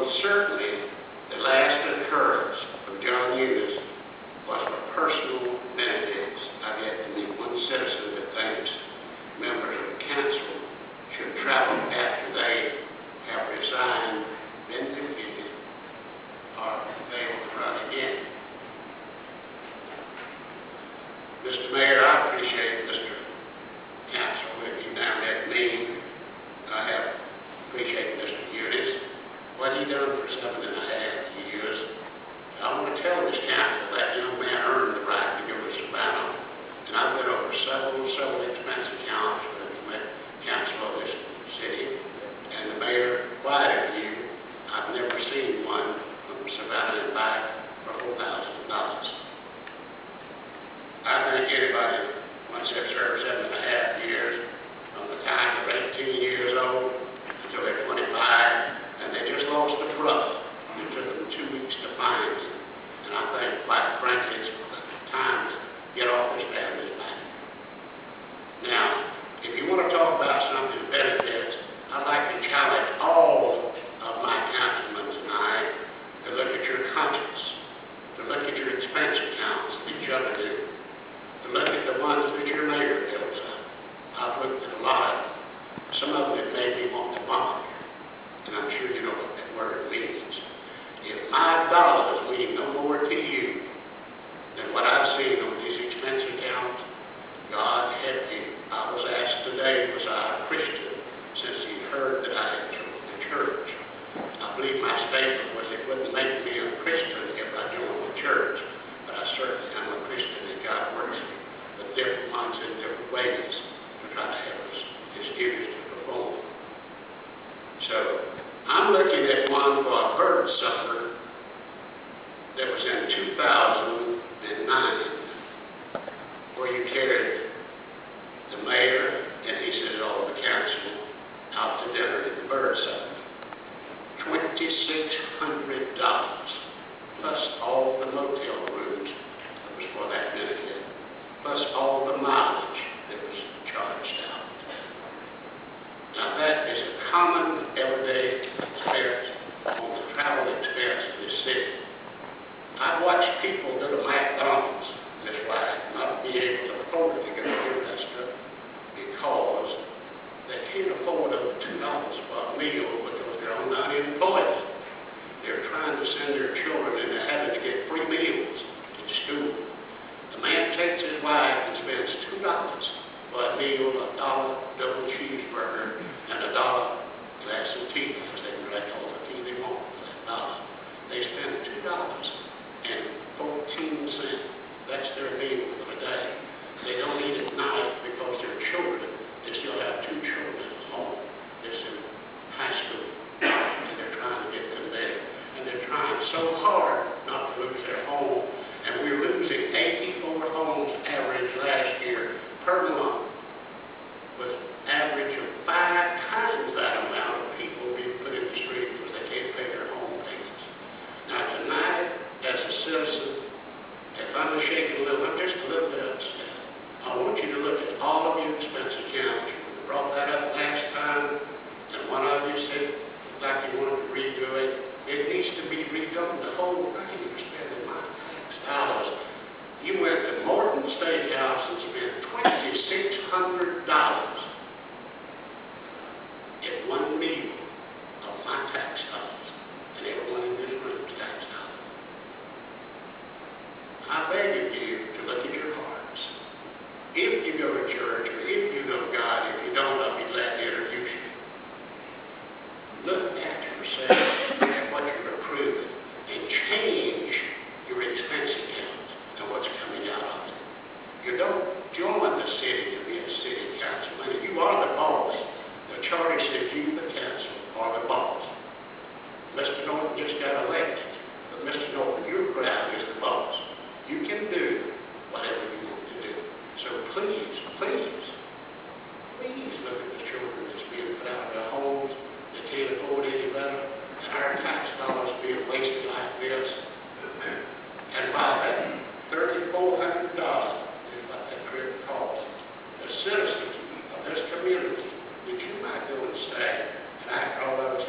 most certainly the last occurrence of John Eunice was for personal benefits. I've yet to meet one citizen that thinks members of the council should travel after they have resigned, been defeated, or failed to run again. Mr. Mayor, I appreciate Mr. Council if you now let me. I have appreciated Mr. Eunice, what he done for 7.5 years. I want to tell this council that young man earned the right to go to Savannah, and I've been over several expense accounts for the council of this city, and the mayor quieted you. I've never seen one from Savannah and back for $4,000. I think anybody, once they've served 7.5 years, from the time they're 18 years old until they're 25, and they just lost the trust. It took them 2 weeks to find it. And I think, quite frankly, it's time to get off this family's back. Now, if you want to talk about something benefits, I'd like to challenge all of my councilmen tonight to look at your conscience, to look at your expense accounts that each other do, to look at the ones that your mayor fills up. I've looked at a lot of them. Some of them made me want to vomit, and I'm sure you know what that word means. If my dollars mean no more to you than what I've seen on these expense accounts, God help you. I was asked today, was I a Christian, since he heard that I had joined the church. I believe my statement was it wouldn't make me a Christian if I joined the church, but I certainly am a Christian, and God works with different ones in different ways to try to help us, his duties to perform. So, I'm looking at one for a bird sufferer that was in 2009, where you carried the mayor and he said all the council out to dinner at the bird sufferer. $2,600 plus all the motel rooms that was for that benefit, plus all the mileage that was charged out. Now that is a common everyday expense on the travel expense of this city. I've watched people go to McDonald's this way, not be able to afford to go to a restaurant because they can't afford over $2 for a meal because they're on unemployment. They're trying to send their children into having to get free meals in school. The man takes his wife and spends $2 for a meal, $1 double cheeseburger, and $1 glass of tea, because they can drink all the tea they want for that $1. They spend $2.14. That's their meal for the day. They don't eat at night because their children, they still have 2 children at home. They're in high school, and they're trying to get them there. And they're trying so hard not to lose their home. And we're losing 84 homes average last year per month, with average of 5 times that amount of people being put in the street because they can't pay their home payments. Now tonight, as a citizen, if I'm shaking a little, I'm just a little bit upset. I want you to look at all of your expense accounts. You brought that up last time, and one of you said like you wanted to redo it. It needs to be redone. The whole thing you're spending my tax dollars. You went to Morton Steakhouse and spent $2,600 at one meal of my tax dollars, and everyone in this room's tax dollars. I beg of you to look at your hearts. If you go to church, or if you know God, if you don't, I'll be glad to introduce you. Look at yourself and what you're approving, and change your expense accounts and what's coming out of it. You don't join the city to be a city councilman. You are the boss. The charter says you, the council, are the boss. Mr. Norton just got elected, but Mr. Norton, your crowd is the boss. You can do whatever you want to do. So please, please, please look at the children that's being put out of their homes. They can't afford any better. And our tax dollars being wasted like this. And by that, $3,400 is what that trip costs. The citizens of this community that you might go and stay, and after all of us